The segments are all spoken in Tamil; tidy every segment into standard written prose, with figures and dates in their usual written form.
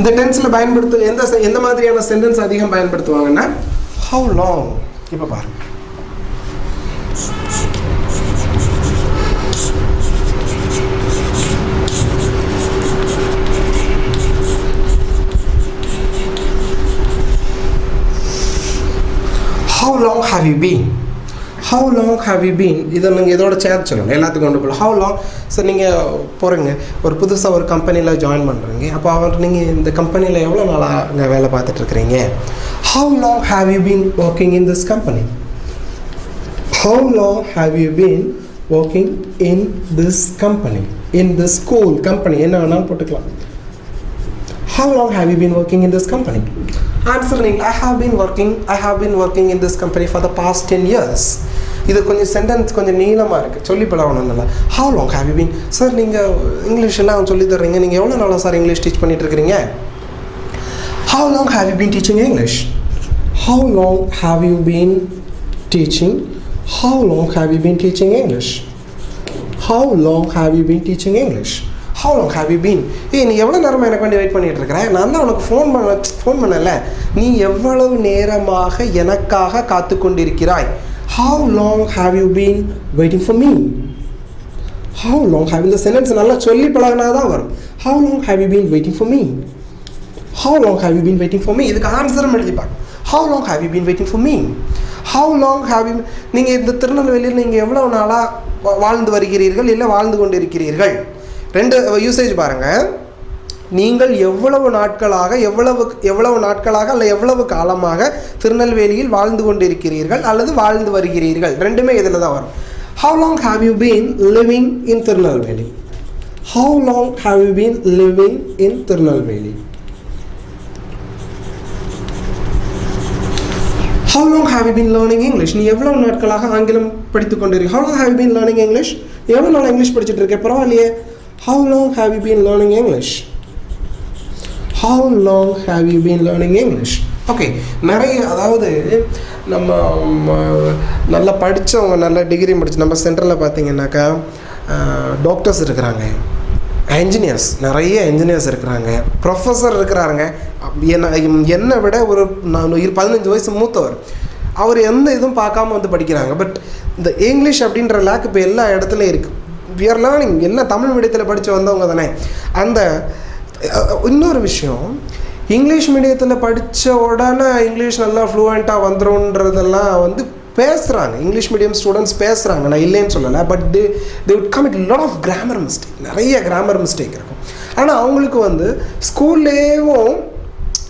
இந்த டென்ஸில் எந்த மாதிரியான சென்டென்ஸ் அதிகம் பயன்படுத்துவாங்கன்னா how long. இப்போ பாருங்க, how long have you been? How long have you been? இதை நீங்கள் இதோட சேர்த்து சொல்லணும், எல்லாத்துக்கும் கொண்டு போகலாம். How long? சார் நீங்கள் போகிறீங்க, ஒரு புதுசாக ஒரு கம்பெனியில் ஜாயின் பண்ணுறீங்க. அப்போ நீங்கள் இந்த கம்பெனியில் எவ்வளோ நாளாக வேலை பார்த்துட்ருக்கிறீங்க? How long have you been working in this company? How long have you been working in this company? In this school company, என்ன வேணாலும் போட்டுக்கலாம். How long have you been working in this company? Answer, I have been working in this company for the past 10 years. இது கொஞ்சம் சென்டென்ஸ் கொஞ்சம் நீளமாக இருக்குது, சொல்லி பழகணும்ல. How long have you been? Sir நீங்கள் இங்கிலீஷ் எல்லாம் சொல்லி தர்றீங்க, நீங்கள் எவ்வளோ நாளாக சார் இங்கிலீஷ் டீச் பண்ணிட்டு இருக்கிறீங்க? How long have you been teaching English? How long have you been teaching? How long have you been teaching English? How long have you been teaching English? How long have you been? நீ எவ்வளோ நேரமாக எனக்கு வேண்டி வெயிட் பண்ணிகிட்டு இருக்கிறேன்? நான் தான் உனக்கு ஃபோன் பண்ணலை. நீ எவ்வளவு நேரமாக எனக்காக காத்து கொண்டிருக்கிறாய்? How long have you been waiting for me? How long have you, இந்த சென்டென்ஸ் நல்லா சொல்லி பழகினா தான் வரும். How long have you been waiting for me? How long have you been waiting for me? இதுக்கு ஆன்சரும் எழுதிப்பாங்க. How long have you been waiting for me? How long have you, நீங்கள் இந்த திருநெல்வேலியில் நீங்கள் எவ்வளோ நாளாக வாழ்ந்து வருகிறீர்கள், இல்லை வாழ்ந்து கொண்டு இருக்கிறீர்கள்? ரெண்டு யூசேஜ் பாருங்கள். நீங்கள் எவ்வளவு நாட்களாக அல்ல எவ்வளவு காலமாக திருநெல்வேலியில் வாழ்ந்து கொண்டு இருக்கிறீர்கள் அல்லது வாழ்ந்து வருகிறீர்கள், ரெண்டுமே இதில் தான் வரும். How long have you been living in Tirunelveli? How long have you been living in Tirunelveli? How long have you been learning English? நீ எவ்வளவு நாட்களாக ஆங்கிலம் படித்து கொண்டிருக்க? How long have you been learning English? எவ்வளவு நாள் இங்கிலீஷ் படிச்சுட்டு இருக்க? பரவாயில்லையே. How long have you been learning English? How long have you been learning English? Okay, நிறைய, அதாவது நம்ம நல்லா படித்தவங்க, நல்ல டிகிரி முடிச்சு நம்ம சென்டரில் பார்த்தீங்கன்னாக்கா டாக்டர்ஸ் இருக்கிறாங்க, என்ஜினியர்ஸ், நிறைய என்ஜினியர்ஸ் இருக்கிறாங்க, ப்ரொஃபஸர் இருக்கிறாங்க. என்னை விட ஒரு 15 வயசு மூத்தவர், அவர் எந்த இதுவும் பார்க்காம வந்து படிக்கிறாங்க. பட் இந்த இங்கிலீஷ் அப்படின்ற லேக் இப்போ எல்லா இடத்துலையும் இருக்குது. வி ஆர் லேர்னிங், எல்லாம் தமிழ் மீடியத்தில் படித்து வந்தவங்க தானே. அந்த இன்னொரு விஷயம், இங்கிலீஷ் மீடியத்தில் படித்த உடனே இங்கிலீஷ் நல்லா ஃப்ளூவெண்ட்டாக வந்துடும்ன்றதெல்லாம் வந்து பேசுகிறாங்க, இங்கிலீஷ் மீடியம் ஸ்டூடெண்ட்ஸ் பேசுகிறாங்க, நான் இல்லைன்னு சொல்லலை. But they would commit lot of grammar mistake, நிறைய கிராமர் மிஸ்டேக் இருக்கும். ஆனால் அவங்களுக்கு வந்து ஸ்கூல்லேயும்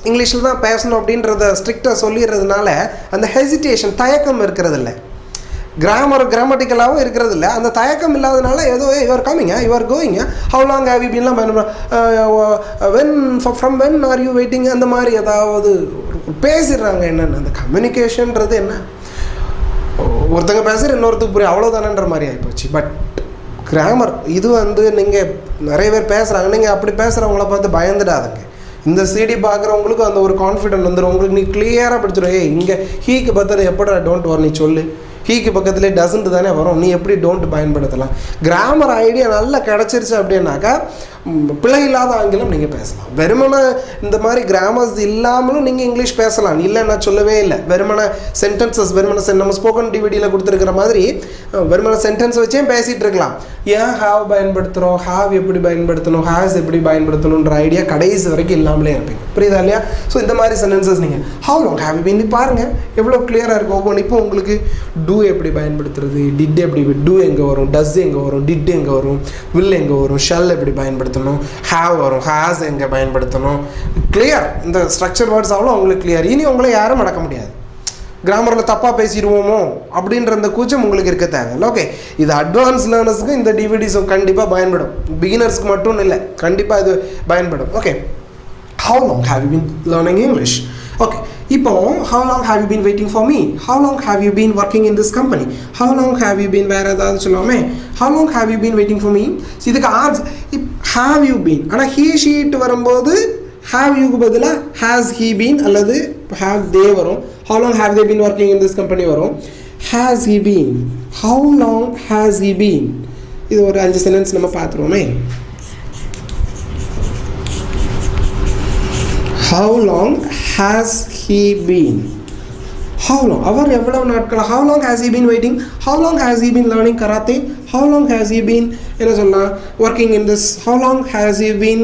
இங்கிலீஷில் தான் பேசணும் அப்படின்றத ஸ்ட்ரிக்டாக சொல்லிடுறதுனால அந்த ஹெசிடேஷன், தயக்கம் இருக்கிறதில்ல. கிராமட்டிக்கலாகவும் இருக்கிறது இல்லை, அந்த தயக்கம் இல்லாதனால ஏதோ யூஆர் கம்மிங்க, யூஆர் கோயிங்க, ஹவு லாங் ஹேவ் யூ பீன்லாம் when from when are you waiting, அந்த மாதிரி ஏதாவது பேசிடுறாங்க. என்னென்ன அந்த கம்யூனிகேஷன்றது என்ன, ஒருத்தங்க பேசுகிற இன்னொருத்துக்கு புரியும், அவ்வளோதானன்ற மாதிரி ஆகிப்போச்சு. பட் கிராமர் இது வந்து நீங்கள் நிறைய பேர் பேசுகிறாங்க, நீங்கள் அப்படி பேசுகிறவங்கள பார்த்து பயந்துடாதுங்க. இந்த சிடி பார்க்குறவங்களுக்கு அந்த ஒரு கான்ஃபிடென்ட் வந்துடும் உங்களுக்கு. நீ கிளியராக படிச்சிடும், இங்கே ஹீக்கு பார்த்தது எப்படா டோன்ட் வர் நீ சொல்லு, ஹீக்கு பக்கத்துலேயே டசன்ட் தானே வரும், நீ எப்படி டோன்ட் பயன்படுத்தலாம். கிராமர் ஐடியா நல்லா கிடச்சிருச்சு அப்படின்னாக்கா பிழை இல்லாத ஆங்கிலம் நீங்கள் பேசலாம். வெறுமனை இந்த மாதிரி கிராமர்ஸ் இல்லாமலும் நீங்கள் இங்கிலீஷ் பேசலாம், இல்லை நான் சொல்லவே இல்லை. வெறுமனை சென்டென்சஸ், நம்ம ஸ்போக்கன் டிவிடியில் கொடுத்துருக்கிற மாதிரி வெறுமனை சென்டென்ஸ் வச்சே பேசிகிட்டு இருக்கலாம். ஏன் ஹாவ் பயன்படுத்துகிறோம், ஹாவ் எப்படி பயன்படுத்தணும், ஹேஸ் எப்படி பயன்படுத்தணுன்ற ஐடியா கடைசி வரைக்கும் இல்லாமலே இருப்பீங்க. புரியுதா இல்லையா? ஸோ இந்த மாதிரி சென்டென்சஸ் நீங்கள் how long have you been பாருங்கள் எவ்வளோ கிளியராக இருக்கும் ஒவ்வொன்று. இப்போ உங்களுக்கு டூ எப்படி பயன்படுத்துறது, டிட் எப்படி, டூ எங்கே வரும், டஸ் எங்கே வரும், டிட் எங்கே வரும், வில் எங்கே வரும், ஷல் எப்படி பயன்படுத்தணும், ஹேவ் வரும், ஹேஸ் எங்கே பயன்படுத்தணும், கிளியர். இந்த ஸ்ட்ரக்சர் வேர்ட்ஸ் அவ்வளோ உங்களுக்கு கிளியர். இனி உங்களை யாரும் மடக்க முடியாது. கிராமரில் தப்பாக பேசிடுவோமோ அப்படின்ற அந்த கூச்சம் உங்களுக்கு இருக்க தேவையில்லை. ஓகே, இது அட்வான்ஸ் லேர்னர்ஸுக்கு இந்த டிவிடிஸும் கண்டிப்பாக பயன்படும், பிகினர்ஸ்க்கு மட்டும் இல்லை, கண்டிப்பாக இது பயன்படும். Okay, how long have you been learning English? Okay, இப்போ how long have you been waiting for me? How long have you been working in this company? How long have you been, வேறு ஏதாவது சொல்லுவோமே, how long have you been waiting for me? இதுக்கு ஆன்சர் have you been. ஆனால் he sheet வரும்போது have you பதிலாக has he been அல்லது have they வரும். How long have they been working in this company வரும். Has he been, how long has he been. இது ஒரு 5 சென்டென்ஸ் நம்ம பார்த்துருவோமே. how long has he been? How long? அவர் எவ்வளவு நாட்கள்? How long has he been waiting? How long has he been learning karate? How long has he been என்ன சொல்லலாம் working in this? How long has he been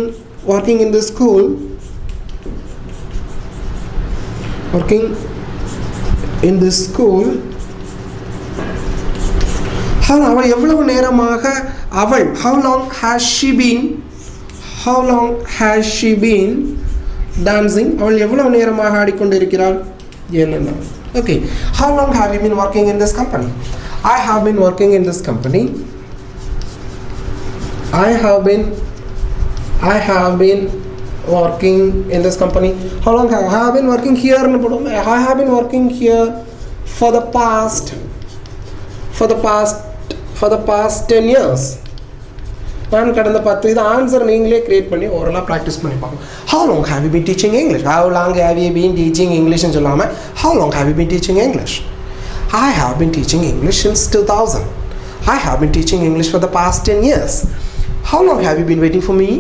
working in this school? Working in this school. அவள் எவ்வளவு நேரமாக அவள் how long has she been dancing? அவள் எவ்வளவு நேரமாக ஆடிக்கொண்டிருக்கிறாள்? என்னன்னா okay, how long have you been working in this company? I have been working in this company. I have been working in this company. How long I have been working here? I have been working here for the past 10 years. நான் கடந்த 10 இது ஆன்சர் நீங்களே கிரியேட் பண்ணி ஓரலாக ப்ராக்டிஸ் பண்ணி பார்க்கணும். How long have you been teaching English? How long have you been teaching English ன்னு சொல்லாமல் how long have you been teaching English? I have been teaching English since 2000. I have been teaching English for the past 10 years. How long have you been waiting for me?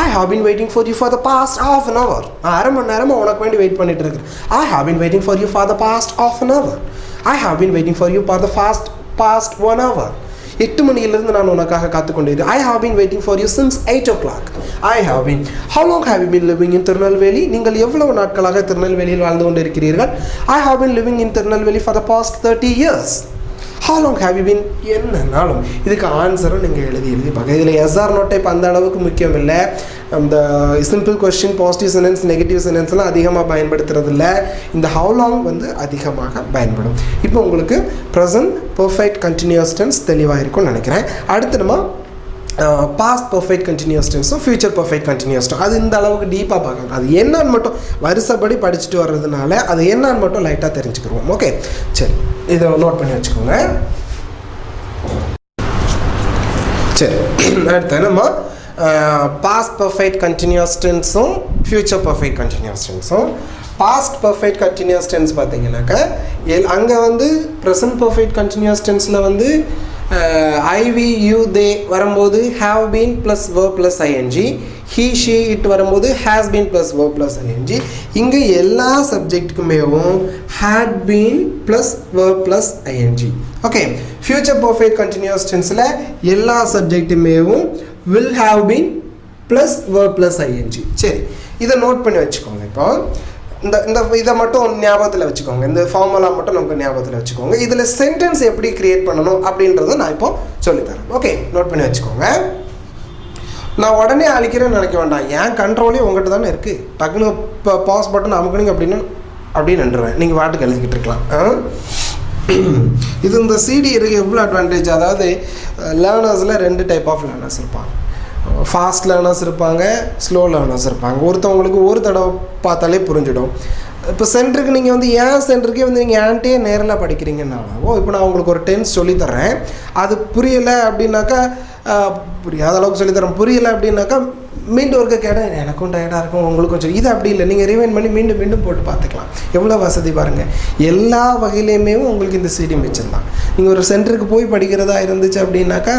I have been waiting for you for the past half an hour. அரை மணி நேரமாக உனக்கு வேண்டி வெயிட் பண்ணிட்டு இருக்கேன். I have been waiting for you for the past half an hour. I have been waiting for you for the past 1 hour. 8 மணியிலிருந்து நான் உனக்காக காத்துக்கொண்டிருக்கிறேன். I have been waiting for you since 8 o'clock. How long have you been living in Tirunelveli? நீங்கள் எவ்வளவு நாட்களாக திருநெல்வேலியில் வாழ்ந்து கொண்டிருக்கிறீர்கள்? I have been living in Tirunelveli for the past 30 years. How long have you been? என்னன்னாலும் இதுக்கு ஆன்சரும் நீங்கள் எழுதி பார்க்க. இதில் எஸ்ஆர் நோட் டைப் அந்த அளவுக்கு முக்கியம் இல்லை. அந்த simple question, positive sentence, negative சென்டென்ஸ்லாம் அதிகமாக பயன்படுத்துறது இல்லை. இந்த ஹவு லாங் வந்து அதிகமாக பயன்படும். இப்போ உங்களுக்கு ப்ரெசன்ட் பெர்ஃபெக்ட் கண்டினியூஸ் டென்ஸ் தெளிவாக இருக்கும்னு நினைக்கிறேன். அடுத்து நம்ம பாஸ்ட் பெர்ஃபெக்ட் கண்டினியூஸ் டென்ஸும் ஃபியூச்சர் பெர்ஃபெக்ட் கண்டினியூஸ் டென்ஸ் அது இந்த அளவுக்கு டீப்பாக பார்க்கணும். அது என்னன்னு மட்டும் வருஷப்படி படிச்சுட்டு வர்றதுனால அது என்னன்னு மட்டும் லைட்டாக தெரிஞ்சுக்கிடுவோம். ஓகே, சரி, இதை நோட் பண்ணி வச்சுக்கோங்க. சரி, அடுத்து நம்ம பாஸ்ட் பெர்ஃபெக்ட் கண்டினியூஸ் டென்ஸும் ஃபியூச்சர் பெர்ஃபெக்ட் கண்டினியூஸ் டென்ஸும். பாஸ்ட் பெர்ஃபெக்ட் கண்டினியூஸ் டென்ஸ் பார்த்தீங்கன்னாக்கா அங்கே வந்து ப்ரெசன்ட் பெர்ஃபெக்ட் கண்டினியூஸ் டென்ஸில் வந்து ஐவி யூ தே வரும்போது have been plus verb plus ING, he she it வரும்போது has been plus verb plus ING. இங்கே எல்லா சப்ஜெக்ட்டுக்குமேவும் had been plus verb plus ING. Okay, future perfect continuous டென்ஸில் எல்லா சப்ஜெக்ட்டுமேவும் will have been plus verb plus ING. சரி, இதை நோட் பண்ணி வச்சுக்கோங்க. இப்போ இந்த இதை மட்டும் ஞாபகத்தில் வச்சுக்கோங்க. இந்த ஃபார்முலா மட்டும் நமக்கு ஞாபகத்தில் வச்சுக்கோங்க. இதில் சென்டென்ஸ் எப்படி க்ரியேட் பண்ணணும் அப்படின்றத நான் இப்போ சொல்லித்தரேன். ஓகே, நோட் பண்ணி வச்சுக்கோங்க. நான் உடனே அழிக்கிறேன்னு நினைக்க வேண்டாம். ஏன் கண்ட்ரோலே உங்கள்கிட்ட தானே இருக்குது. டக்குன்னு இப்போ பாஸ் பட்டன் அமுக்குனீங்க அப்படின்னு நின்றுவேன். நீங்கள் வாட்டுக்கு எழுதிக்கிட்டு இருக்கலாம். இது இந்த சிடி இருக்குது எவ்வளோ அட்வான்டேஜ். அதாவது லேர்னர்ஸில் 2 டைப் ஆஃப் லேர்னர்ஸ் இருப்பாங்க. ஃபாஸ்ட் லேர்னர்ஸ் இருப்பாங்க, ஸ்லோ லேர்னர்ஸ் இருப்பாங்க. ஒருத்தவங்களுக்கு ஒரு தடவை பார்த்தாலே புரிஞ்சிடும். இப்போ சென்டருக்கு நீங்கள் வந்து ஏன் சென்டருக்கே வந்து நீங்கள் ஏன்ட்டே நேரில் படிக்கிறீங்கன்னாலும் இப்போ நான் உங்களுக்கு ஒரு டென்ஸ் சொல்லித்தரேன். அது புரியலை அப்படின்னாக்கா புரியாத அளவுக்கு சொல்லித்தரேன். புரியலை அப்படின்னாக்கா மீண்டும் ஒருக்க கேட்டால் எனக்கும் டயர்டாக இருக்கும், உங்களுக்கும் சரி. இது அப்படி இல்லை, நீங்கள் ரிவைண்ட் பண்ணி மீண்டும் மீண்டும் போட்டு பார்த்துக்கலாம். எவ்வளோ வசதி பாருங்கள். எல்லா வகையிலையுமே உங்களுக்கு இந்த சிடி மிச்சம் தான். நீங்கள் ஒரு சென்டருக்கு போய் படிக்கிறதா இருந்துச்சு அப்படின்னாக்கா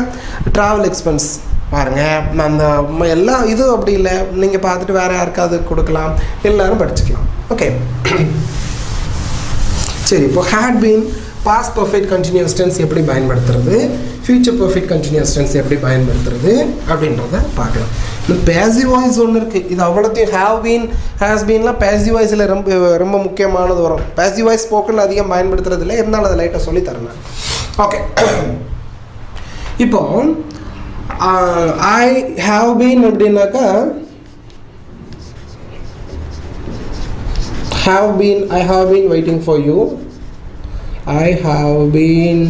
ட்ராவல் எக்ஸ்பென்ஸ் பாருங்கள். அந்த எல்லாம் இது அப்படி இல்லை, நீங்கள் பார்த்துட்டு வேறு யாருக்காவது கொடுக்கலாம், எல்லோரும் படிச்சுக்கலாம். ஓகே, சரி. இப்போ had been past perfect continuous tense எப்படி பயன்படுத்துறது, ஃபியூச்சர் பெர்ஃபெக்ட் கண்டினியூஸ் டென்ஸ் எப்படி பயன்படுத்துறது அப்படின்றத பார்க்கலாம். இந்த பேசிவ் வாய்ஸ் ஒன்று இருக்குது. இது அவ்வளோத்தையும் ஹேவ் பீன் ஹேஸ் பீன்லாம் பேசிவ் வாய்ஸில் ரொம்ப முக்கியமானது வரும். பேசிவ் வாய்ஸ் ஸ்போக்கன் அதிகம் பயன்படுத்துறது இல்லை, இருந்தாலும் அதை லைட்டாக சொல்லித்தரேன். ஓகே, இப்போ I have been அப்படின்னாக்கா I have been waiting for you. I have been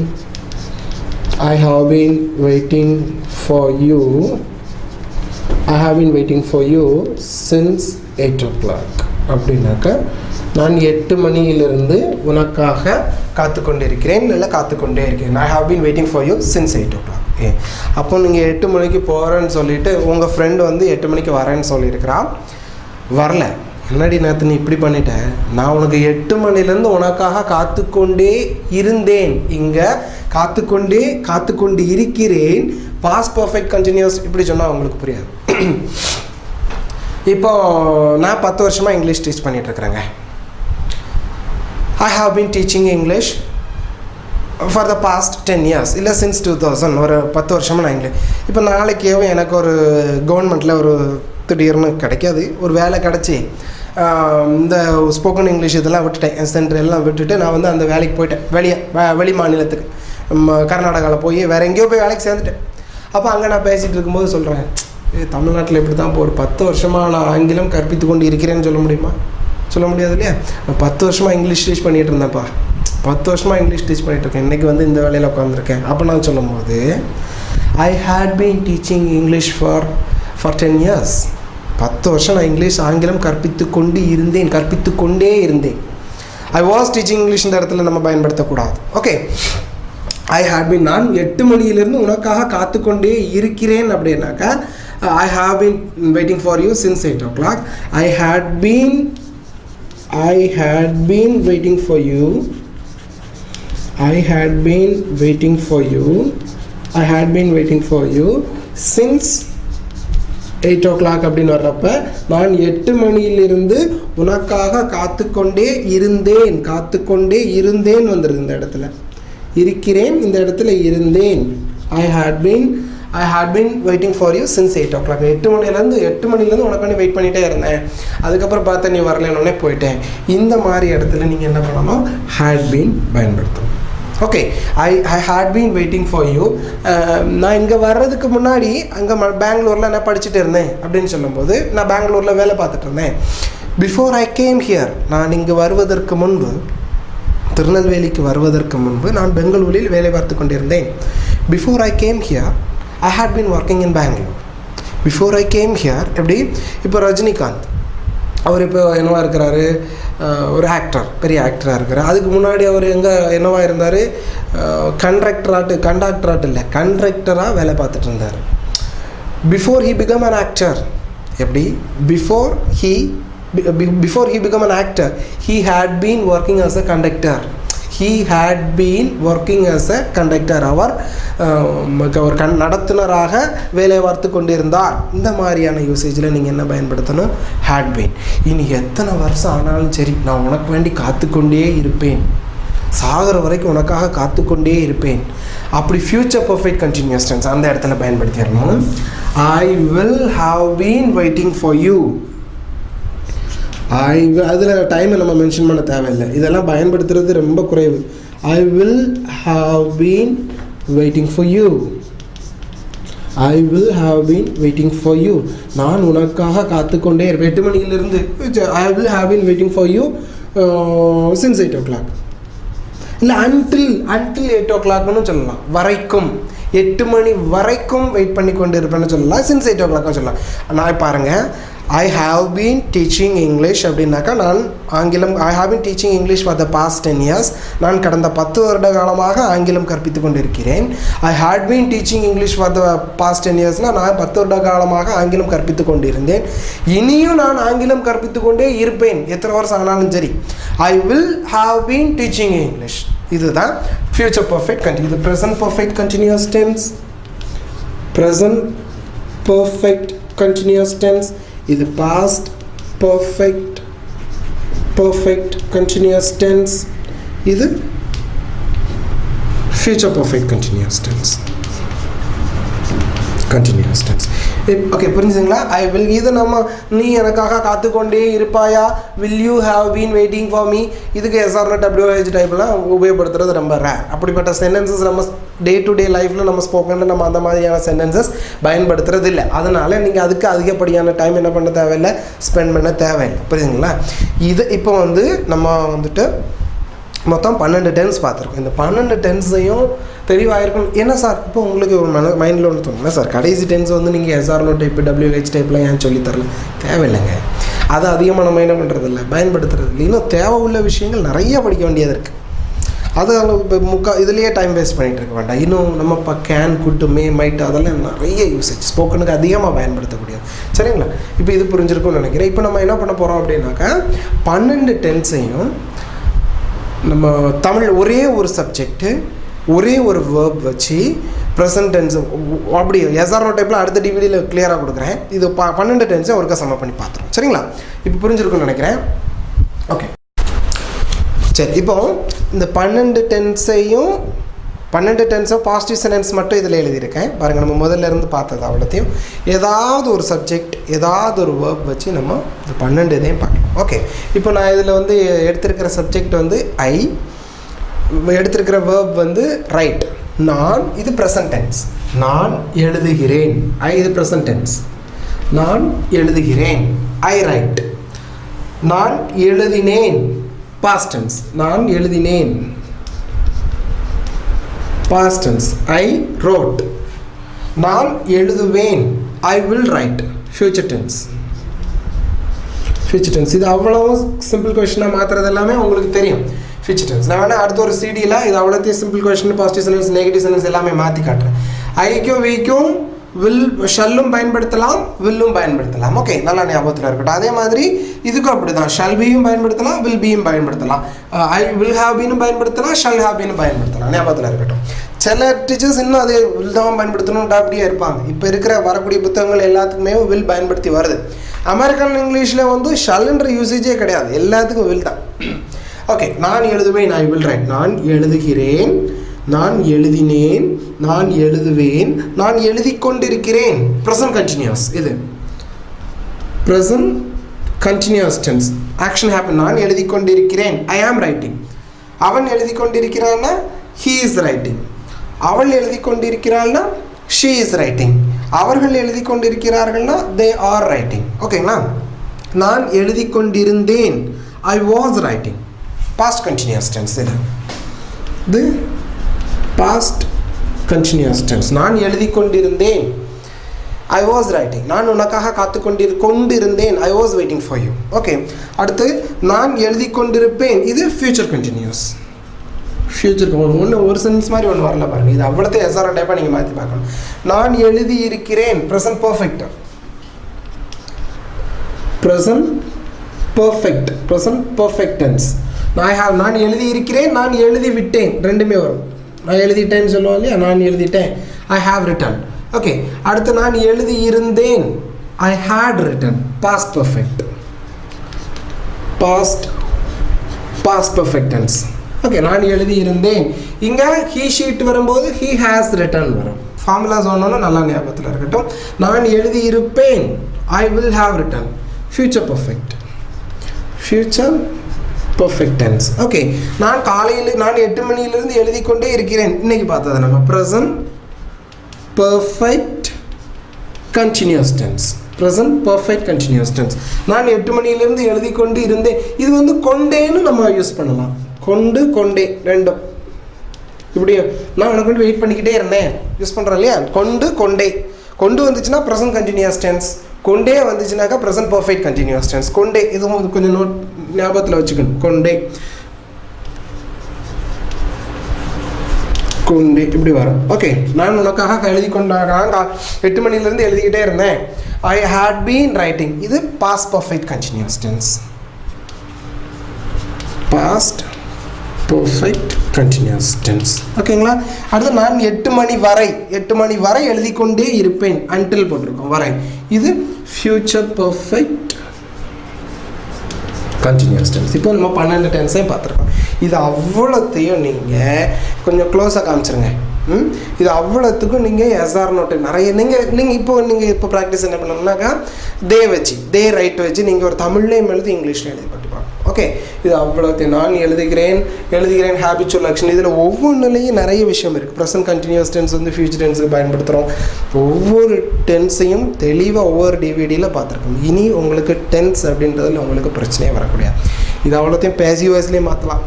waiting for you. I have been waiting for you since 8 o'clock. அப்படின்னாக்கா நான் 8 மணியிலிருந்து உனக்காக காத்துக்கொண்டிருக்கிறேன், இல்லை காத்துக்கொண்டே இருக்கிறேன். I have been waiting for you since 8 o'clock. அப்போ நீங்கள் 8 மணிக்கு போகிறேன்னு சொல்லிவிட்டு உங்கள் ஃப்ரெண்டு வந்து 8 மணிக்கு வரேன்னு சொல்லியிருக்கிறான். வரல. என்னடி நேற்று நீ இப்படி பண்ணிட்டேன், நான் உனக்கு 8 மணிலேருந்து உனக்காக காத்துக்கொண்டே இருந்தேன். இங்கே காத்துக்கொண்டு இருக்கிறேன். பாஸ்ட் பர்ஃபெக்ட் கண்டினியூஸ் இப்படி சொன்னால் உங்களுக்கு புரியாது. இப்போது நான் 10 வருஷமாக இங்கிலீஷ் டீச் பண்ணிகிட்ருக்குறேங்க. I have been teaching English for the past 10 years, இல்லை சின்ஸ் 2000, ஒரு 10 வருஷமாக நான் இங்கிலீஷ். இப்போ நாளைக்கே எனக்கு ஒரு கவர்மெண்ட்டில் ஒரு திடீர்னு கிடைக்காது ஒரு வேலை கிடச்சி இந்த ஸ்போக்கன் இங்கிலீஷ் இதெல்லாம் விட்டுட்டேன், என் சென்டர் எல்லாம் விட்டுட்டு நான் வந்து அந்த வேலைக்கு போயிட்டேன். வெளி மாநிலத்துக்கு கர்நாடகாவில் போய் வேறு எங்கேயோ போய் வேலைக்கு சேர்ந்துட்டேன். அப்போ அங்கே நான் பேசிகிட்டு இருக்கும்போது சொல்கிறேன், தமிழ்நாட்டில் இப்படி தான் இப்போ ஒரு 10 வருஷமாக நான் ஆங்கிலம் கற்பித்து கொண்டு இருக்கிறேன்னு சொல்ல முடியுமா? சொல்ல முடியாது இல்லையா? நான் 10 வருஷமாக இங்கிலீஷ் டீச் பண்ணிகிட்டு இருந்தேன்ப்பா, 10 வருஷமாக இங்கிலீஷ் டீச் பண்ணிகிட்ருக்கேன், இன்றைக்கி வந்து இந்த வேலையில் உட்காந்துருக்கேன். அப்போ நான் சொல்லும் போது I had been teaching English for 10 years. 10 வருஷம் நான் இங்கிலீஷ் ஆங்கிலம் கற்பித்து கொண்டே இருந்தேன். ஐ வாஸ் டீச்சிங் இங்கிலீஷ் இந்த இடத்துல நம்ம பயன்படுத்தக்கூடாது. ஓகே, ஐ ஹேட் பீன், நான் 8 மணியிலிருந்து உனக்காக காத்துக்கொண்டே இருக்கிறேன் அப்படின்னாக்கா ஐ have been waiting for you since 8 o'clock. I had been waiting for you. I had been waiting for you since 8 o'clock அப்படின்னு வர்றப்ப நான் 8 மணியிலிருந்து உனக்காக காத்துக்கொண்டே இருந்தேன் வந்துடுது இந்த இடத்துல. இருக்கிறேன் இந்த இடத்துல இருந்தேன். I had been waiting for you since 8 o'clock. 8 மணிலேருந்து உனக்காண்டி வெயிட் பண்ணிகிட்டே இருந்தேன். அதுக்கப்புறம் பார்த்தா நீ வரலன்னே போயிட்டேன். இந்த மாதிரி இடத்துல நீங்கள் என்ன பண்ணணும்? had been பயன்படுத்தணும். Okay, I had been waiting for you. நான் இங்கே வர்றதுக்கு முன்னாடி அங்கே பெங்களூரில் நான் படிச்சுட்டு இருந்தேன் அப்படின்னு சொல்லும்போது நான் பெங்களூரில் வேலை பார்த்துட்டு இருந்தேன். பிஃபோர் ஐ கேம் ஹியர், நான் இங்கே வருவதற்கு முன்பு, திருநெல்வேலிக்கு வருவதற்கு முன்பு நான் பெங்களூரில் வேலை பார்த்து கொண்டிருந்தேன். Before I came here I had been working in Bangalore. Before I came here எப்படி? இப்போ ரஜினிகாந்த் அவர் இப்போ என்னவா இருக்கிறாரு? ஒரு ஆக்டர், பெரிய ஆக்டராக இருக்கிறார். அதுக்கு முன்னாடி அவர் என்னவா இருந்தார்? கண்டக்டராக வேலை பார்த்துட்டு இருந்தார். Before he become an actor எப்படி? Before he become an actor he had been working as a conductor. அவர் நடத்துனராக வேலை பார்த்து கொண்டிருந்தார். இந்த மாதிரியான யூசேஜில் நீங்கள் என்ன பயன்படுத்தணும்? had been. இனி எத்தனை வருஷம் ஆனாலும் சரி நான் உனக்கு வேண்டி காத்துக்கொண்டே இருப்பேன், சாகிற வரைக்கும் உனக்காக காத்துக்கொண்டே இருப்பேன். அப்படி ஃப்யூச்சர் பர்ஃபெக்ட் கண்டினியூஸ் டென்ஸ் அந்த இடத்துல பயன்படுத்திடணும். I will have been waiting for you. அதில் டைமை நம்ம மென்ஷன் பண்ண தேவையில்லை, இதெல்லாம் பயன்படுத்துறது ரொம்ப குறைவு. I will have been waiting for you. நான் உனக்காக காத்துக்கொண்டே இருப்பேன். 8 மணியிலிருந்து I will have been waiting for you since 8 o'clock. இல்லை until 8 o'clockனு சொல்லலாம். வரைக்கும் 8 மணி வரைக்கும் வெயிட் பண்ணி கொண்டு இருப்பேன்னு சொல்லலாம். since 8 o'clock சொல்லலாம். நான் பாருங்கள், I have been teaching English அப்படின்னாக்கா நான் ஆங்கிலம் I have been teaching English for the past 10 years. நான் கடந்த 10 வருட காலமாக ஆங்கிலம் கற்பித்து கொண்டிருக்கிறேன். I had been teaching English for the past 10 yearsனால் நான் 10 வருட காலமாக ஆங்கிலம் கற்பித்து கொண்டிருந்தேன். இனியும் நான் ஆங்கிலம் கற்பித்து கொண்டே இருப்பேன், எத்தனை வருஷம் ஆனாலும் சரி. I will have been teaching English. இதுதான் future perfect continuous. இது present perfect continuous tense, present perfect continuous tense. இது past perfect continuous tense. இது future perfect continuous tense. Okay, புரிஞ்சுங்களா? ஐ வில், இது நம்ம நீ எனக்காக காத்துக்கொண்டே இருப்பாயா, will you have been waiting for me, இதுக்கு எஸ்ஆர்னோ டபிள்யூஹெச் டைப்லாம் உபயோகப்படுத்துறது ரொம்ப ரேர். அப்படிப்பட்ட சென்டென்சஸ் நம்ம டே டு டே லைஃப்பில் நம்ம ஸ்போக்கனில் நம்ம அந்த மாதிரியான சென்டென்சஸ் பயன்படுத்துறது இல்லை. அதனால் நீங்கள் அதுக்கு அதிகப்படியான டைம் என்ன பண்ண தேவையில்லை, ஸ்பெண்ட் பண்ண தேவையில்லை. புரியுதுங்களா? இது இப்போ வந்து நம்ம வந்துட்டு மொத்தம் 12 டென்ஸ் பார்த்துருக்கோம். இந்த 12 டென்ஸையும் தெளிவாயிருக்கும். என்ன சார் இப்போ உங்களுக்கு ஒரு மைண்டில் ஒன்று தோணுங்க, சார் கடைசி டென்ஸ் வந்து நீங்கள் எஸ்ஆர்னோ டைப்பு டபிள்யூஹெச் டைப்லாம் ஏன் சொல்லித்தரல? தேவையில்லைங்க, அது அதிகமாக நம்ம என்ன பண்ணுறதில்ல, பயன்படுத்துறது இல்லை. இன்னும் தேவை உள்ள விஷயங்கள் நிறைய படிக்க வேண்டியது இருக்குது. அது இப்போ இதுலேயே டைம் வேஸ்ட் பண்ணிகிட்டு இருக்க வேண்டாம். இன்னும் நம்ம இப்போ கேன், குட்டு, மே, மைட் அதெல்லாம் நிறைய யூசேஜ் ஸ்போக்கனுக்கு அதிகமாக பயன்படுத்தக்கூடியது. சரிங்களா? இப்போ இது புரிஞ்சிருக்கும்னு நினைக்கிறேன். இப்போ நம்ம என்ன பண்ண போகிறோம் அப்படின்னாக்கா 12 டென்ஸையும் நம்ம தமிழ் ஒரே ஒரு சப்ஜெக்ட்டு ஒரே ஒரு வேர்ப் வச்சு ப்ரெசன்ட் டென்ஸ் அப்படி எஸ்ஆர்ஓ டைப்பில் அடுத்த டிவிடியில் கிளியராக கொடுக்குறேன். இது 12 டென்ஸை ஒருக்கா சம்ம பண்ணி பார்த்துரும். சரிங்களா? இப்போ புரிஞ்சிருக்குன்னு நினைக்கிறேன். ஓகே சரி, இப்போ இந்த 12 டென்ஸை பாசிட்டிவ் சென்டென்ஸ் மட்டும் இதில் எழுதியிருக்கேன் பாருங்கள். நம்ம முதல்ல இருந்து பார்த்தது அவ்வளோத்தையும் ஏதாவது ஒரு சப்ஜெக்ட் ஏதாவது ஒரு வேர்ப் வச்சு நம்ம இந்த 12 இதையும் பார்க்கலாம். ஓகே, இப்போ நான் இதில் வந்து எடுத்திருக்கிற சப்ஜெக்ட் வந்து ஐ, எடுத்திருக்கிற வேர்ப் வந்து ரைட். நான், இது ப்ரெசன்ட் டென்ஸ். நான் எழுதுகிறேன். ஐ, இது ப்ரெசன்ட் டென்ஸ். நான் எழுதுகிறேன். I write. நான் எழுதினேன். Past tense. நான் எழுதினேன். Past tense. I wrote. நான் எழுதுவேன். I will write. Future tense. Future tense இது அவ்வளோ சிம்பிள் கொஷினாக மாற்றுறது எல்லாமே உங்களுக்கு தெரியும். ஃபியூச்சர் டென்ஸ் நான் வேணால் அடுத்த ஒரு சிடியில் இது அவ்வளோத்தையும் simple question, positive sentence, negative sentence எல்லாமே மாற்றி காட்டுறேன். ஐக்கும் வீக்கும் ஷல்லும் பயன்படுத்தலாம், வில்லும் பயன்படுத்தலாம். ஓகே, நல்லா ஞாபகத்தில் இருக்கட்டும். அதே மாதிரி இதுக்கும் அப்படி தான். ஷல் பியும் பயன்படுத்தலாம், வில் பியும் பயன்படுத்தலாம். ஐ வில் ஹாவ் பீனும் பயன்படுத்தலாம், ஷல் ஹாவ் பீனும் பயன்படுத்தலாம். ஞாபகத்தில் இருக்கட்டும். சில டீச்சர்ஸ் இன்னும் அது வில் தான் பயன்படுத்தணும்ட்டு அப்படியே இருப்பாங்க. இப்போ இருக்கிற வரக்கூடிய புத்தகங்கள் எல்லாத்துக்குமே வில் பயன்படுத்தி வருது. அமெரிக்கன் இங்கிலீஷில் வந்து ஷல்ன்ற யூசேஜே கிடையாது, எல்லாத்துக்கும் வில் தான். ஓகே, நான் எழுதுவேன். I will write. நான் எழுதுகிறேன். நான் எழுதினேன். நான் எழுதுவேன். நான் எழுதி கொண்டிருக்கிறேன். Present continuous. இது present continuous tense. Action happen. நான் எழுதி கொண்டிருக்கிறேன். ஐ ஆம் ரைட்டிங். அவன் எழுதி கொண்டிருக்கிறான்னா ஹீ இஸ் ரைட்டிங். அவள் எழுதி கொண்டிருக்கிறாள்னா ஷீ இஸ் ரைட்டிங். அவர்கள் எழுதி கொண்டிருக்கிறார்கள்னா தே ஆர் ரைட்டிங். ஓகேங்களா? நான் எழுதி கொண்டிருந்தேன். I was writing. Past continuous tense. இது பாஸ்ட் கண்டினியூஸ் டென்ஸ். நான் எழுதி கொண்டிருந்தேன். I was writing. நான் உனக்காக கொண்டிருந்தேன். I was waiting for you. Okay, அடுத்து நான் எழுதி கொண்டிருப்பேன். இது ஃபியூச்சர் கண்டினியூஸ். ஃபியூச்சருக்கு ஒரு சென்ஸ் மாதிரி ஒன்று வரல பாருங்கள். இது அவ்வளோத்தையும் எஸ்ஆர்ஓ டைப்பாக நீங்கள் மாற்றி பார்க்கணும். நான் எழுதி இருக்கிறேன். Present perfect. Present perfect. Present perfect tense. நான் எழுதி இருக்கிறேன். நான் எழுதி விட்டேன். ரெண்டுமே வரும். நான் எழுதிட்டேன்னு சொல்லுவோம் இல்லையா, நான் எழுதிட்டேன். I have written. ஓகே, அடுத்து நான் எழுதி இருந்தேன். I had written. Past perfect. Past perfect tense. Okay, நான் எழுதி இருந்தேன். இங்கே ஹீ ஷீட் வரும்போது ஹீ ஹேஸ் ரிட்டன் வரும். ஃபார்முலா சொன்னோன்னா நல்லா ஞாபகத்தில் இருக்கட்டும். நான் எழுதி இருப்பேன். I will have written. Future perfect. Future perfect tense. Okay, நான் 8 மணியிலிருந்து எழுதி கொண்டே இருக்கிறேன். இன்னைக்கு பார்த்தது நம்ம present perfect continuous tense. Present perfect continuous tense. நான் 8 மணியிலிருந்து எழுதி கொண்டு இருந்தேன். இது வந்து கொண்டேன்னு நம்ம யூஸ் பண்ணலாம். கொண்டே ரெண்டும் இப்படி. நான் உனக்கு வந்து வெயிட் பண்ணிக்கிட்டே இருந்தேன் யூஸ் பண்ணுறேன் இல்லையா. கொண்டு வந்துச்சுன்னா ப்ரெசன்ட் கண்டினியூஸ் டென்ஸ். கொண்டே வந்துச்சுனாக்கா ப்ரெசன்ட் பர்ஃபெக்ட் கண்டினியூஸ் டென்ஸ். கொண்டே இதுவும் கொஞ்சம் ஞாபகத்தில் வச்சுக்கணும். கொண்டே இப்படி வரும். ஓகே, நான் உனக்காக எழுதி கொண்டாங்க 8 மணிலேருந்து எழுதிக்கிட்டே இருந்தேன். I had been writing. இது past perfect continuous tense. Past perfect continuous tense. ஓகேங்களா? அடுத்து நான் 8 மணி வரை எழுதி கொண்டே இருப்பேன். அன்டில் போட்டிருக்கோம், வரை. இது ஃபியூச்சர் பர்ஃபெக்ட் கண்டினியூஸ் டென்ஸ். இப்போ நம்ம 12 டென்ஸையும் பார்த்துருக்கோம். இது அவ்வளோத்தையும் நீங்கள் கொஞ்சம் க்ளோஸாக காமிச்சிருங்க. இது அவ்வளோத்துக்கும் நீங்கள் எஸ்ஆர் நோட்டு நிறைய நீங்கள் இப்போ ப்ராக்டிஸ் என்ன பண்ணணும்னாக்கா தே ரைட் வச்சு நீங்கள் ஒரு தமிழ்லேயும் எழுதி இங்கிலீஷ்லேயும் எழுதி பார்த்துப்பாங்க. ஓகே, இது அவ்வளோத்தையும் நான் எழுதுகிறேன் ஹேபிச்சுவல் ஆக்ஷன். இதில் ஒவ்வொன்றுலேயும் நிறைய விஷயம் இருக்குது. ப்ரெசன்ட் கண்டினியூஸ் டென்ஸ் வந்து ஃபியூச்சர் டென்ஸுக்கு பயன்படுத்துகிறோம். ஒவ்வொரு டென்ஸையும் தெளிவாக ஒவ்வொரு டிவிடியில் பார்த்துருக்கோம். இனி உங்களுக்கு டென்ஸ் அப்படின்றதில் உங்களுக்கு பிரச்சனையே வரக்கூடாது. இது அவ்வளோத்தையும் பேசிவ் வாய்ஸ்லேயே மாற்றலாம்.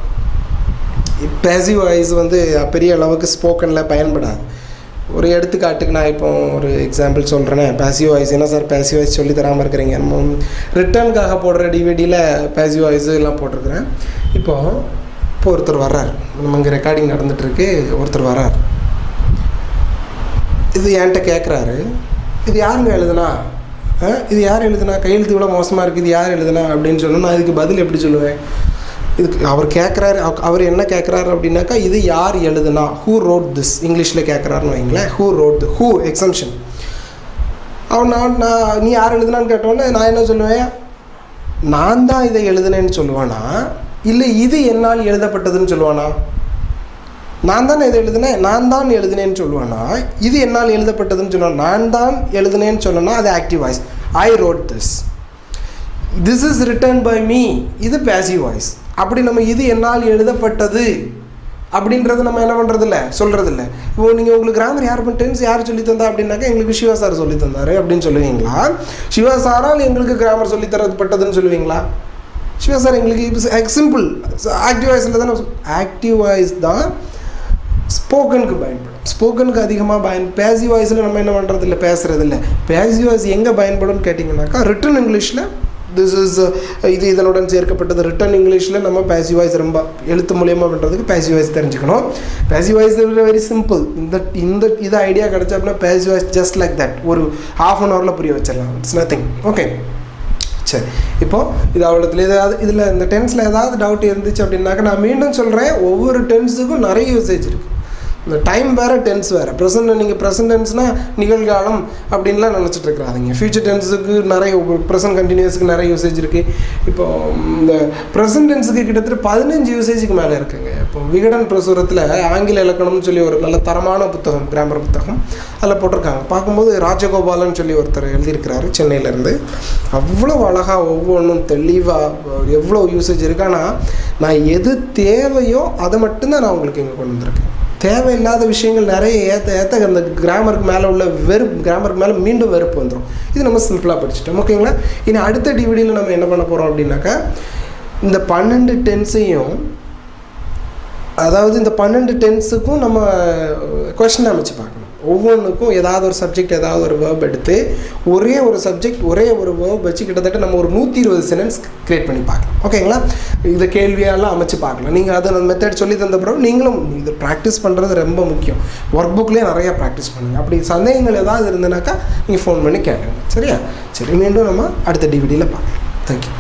பேசிவ் வாய்ஸ் வந்து பெரிய அளவுக்கு ஸ்போக்கனில் பயன்படாது. ஒரு எடுத்துக்காட்டுக்கு நான் இப்போ ஒரு எக்ஸாம்பிள் சொல்கிறேனே. பேசிவ் வாய்ஸ் என்ன சார் பேசிவ் வாய்ஸ் சொல்லி தராமல் இருக்கிறீங்க? நம்ம ரிட்டர்னுக்காக போடுற டிவிடியில் பேசிவ் வாய்ஸ் எல்லாம் போட்டிருக்கிறேன். இப்போ ஒருத்தர் வர்றார், நம்ம இங்கே ரெக்கார்டிங் நடந்துகிட்ருக்கு. ஒருத்தர் வர்றார், இது என்கிட்ட கேட்குறாரு, இது யாருங்க எழுதுனா, இது யார் எழுதுனா, கையெழுத்து இவ்வளோ மோசமாக இருக்குது, இது யார் எழுதுனா அப்படின்னு சொன்னால் நான் இதுக்கு பதில் எப்படி சொல்லுவேன்? இதுக்கு அவர் கேட்குறாரு, அவர் என்ன கேட்குறாரு அப்படின்னாக்கா, இது யார் எழுதுனா, ஹூ ரோட் திஸ், இங்கிலீஷில் கேட்குறாருன்னு வைங்களேன். Who wrote, who exemption. நான் நீ யார் எழுதுனான்னு கேட்டோன்னே நான் என்ன சொல்லுவேன், நான் தான் இதை எழுதுனேன்னு சொல்லுவானா, இல்லை இது என்னால் எழுதப்பட்டதுன்னு சொல்லுவானா? நான் தான் இதை எழுதுனேன், நான் தான் எழுதுனேன்னு சொல்லுவானா, இது என்னால் எழுதப்பட்டதுன்னு சொல்லுவான். நான் தான் எழுதுனேன்னு சொல்லணும்னா அது active voice. I wrote this is written by me, இது பேசிவ் வாய்ஸ். அப்படி நம்ம இது என்னால் எழுதப்பட்டது அப்படின்றது நம்ம என்ன பண்ணுறதில்ல, சொல்கிறதில்ல. இப்போ நீங்கள் உங்களுக்கு கிராமர் யார் டென்ஸ் யார் சொல்லி தந்தா அப்படின்னாக்கா, எங்களுக்கு சிவா சார் சொல்லி தந்தார் அப்படின்னு சொல்லுவீங்களா? சிவா சாரால் எங்களுக்கு கிராமர் சொல்லி தரப்பட்டதுன்னு சொல்லுவீங்களா? சிவா சார் எங்களுக்கு சிம்பிள் ஆக்டிவ் வாய்ஸில் தானே. ஆக்டிவ் வாய்ஸ் தான் ஸ்போக்கனுக்கு பயன்படும். ஸ்போக்கனுக்கு அதிகமாக பேசிவ் வாய்ஸில் நம்ம என்ன பண்ணுறது இல்லை, பேசுகிறது இல்லை. பேசிவ் வாய்ஸ் எங்கே பயன்படும்னு கேட்டிங்கனாக்கா, ரிட்டன் இங்கிலீஷில் திஸ் இஸ் இது இதனுடன் சேர்க்கப்பட்டது. ரிட்டன் இங்கிலீஷில் நம்ம பேசிவ் வாய்ஸ் ரொம்ப எழுத்து மூலியமாக பண்ணுறதுக்கு பேசிவ் வாய்ஸ் தெரிஞ்சுக்கணும். Passive voice very simple. இந்த இது ஐடியா கிடச்சா அப்படின்னா passive voice just like that ஒரு ½ அன் ஹவரில் புரிய வச்சிடலாம். It's nothing. ஓகே, சரி. இப்போது இது அவ்வளோத்துல இதில் இந்த டென்ஸில் ஏதாவது டவுட் இருந்துச்சு அப்படின்னாக்கா, நான் மீண்டும் சொல்கிறேன், ஒவ்வொரு டென்ஸுக்கும் நிறைய யூசேஜ் இருக்குது. இந்த டைம் வேறு, டென்ஸ் வேறு. ப்ரெசென்ட் நீங்கள் ப்ரெசென்ட் டென்ஸ்னால் நிகழ்காலம் அப்படின்லாம் நினச்சிட்டு இருக்கிறாங்க. ஃபியூச்சர் டென்ஸுக்கு நிறைய, ப்ரெசென்ட் கண்டினியூஸுக்கு நிறைய யூசேஜ் இருக்குது. இப்போது இந்த ப்ரெசென்ட் டென்ஸுக்கு கிட்டத்தட்ட 15 யூசேஜுக்கு மேலே இருக்குங்க. இப்போ விகடன் பிரசுரத்தில் ஆங்கில இலக்கணம்னு சொல்லி ஒரு நல்ல தரமான புத்தகம், கிராமர் புத்தகம், அதில் போட்டிருக்காங்க. பார்க்கும்போது ராஜகோபாலன் சொல்லி ஒருத்தர் எழுதியிருக்கிறாரு சென்னையிலேருந்து. அவ்வளோ அழகாக ஒவ்வொன்றும் தெளிவாக எவ்வளோ யூசேஜ் இருக்கு. ஆனால் நான் எது தேவையோ அதை மட்டும்தான் நான் உங்களுக்கு இங்கே கொண்டு வந்திருக்கேன். தேவையில்லாத விஷயங்கள் நிறைய ஏற்ற அந்த கிராமருக்கு மேலே உள்ள கிராமருக்கு மேலே மீண்டும் வெறுப்பு வந்துடும். இது நம்ம சிம்பிளாக படிச்சுட்டோம். ஓகேங்களா? இனி அடுத்த டிவிடியில் நம்ம என்ன பண்ண போகிறோம் அப்படின்னாக்கா, இந்த 12 டென்ஸையும், அதாவது இந்த 12 டென்ஸுக்கும் நம்ம கொஸ்டின் அமைச்சு பார்க்கணும். ஒவ்வொன்றுக்கும் ஏதாவது ஒரு சப்ஜெக்ட், ஏதாவது ஒரு வேர்ப் எடுத்து ஒரே ஒரு சப்ஜெக்ட், ஒரே ஒரு வேர்ப் வச்சு கிட்டத்தட்ட நம்ம ஒரு 120 சென்டென்ஸ் க்ரியேட் பண்ணி பார்க்கலாம். ஓகேங்களா? இதை கேள்வியெல்லாம் அமைச்சு பார்க்கலாம். நீங்கள் அதை மெத்தட் சொல்லி தந்த பிறகு நீங்களும் இது ப்ராக்டிஸ் பண்ணுறது ரொம்ப முக்கியம். ஒர்க் புக்லேயே நிறையா ப்ராக்டிஸ் பண்ணுங்கள். அப்படி சந்தேகங்கள் ஏதாவது இருந்ததுனாக்கா நீங்கள் ஃபோன் பண்ணி கேளுங்க. சரியா? சரி, மீண்டும் நம்ம அடுத்த டிவிடியில் பார்க்கலாம். தேங்க்யூ.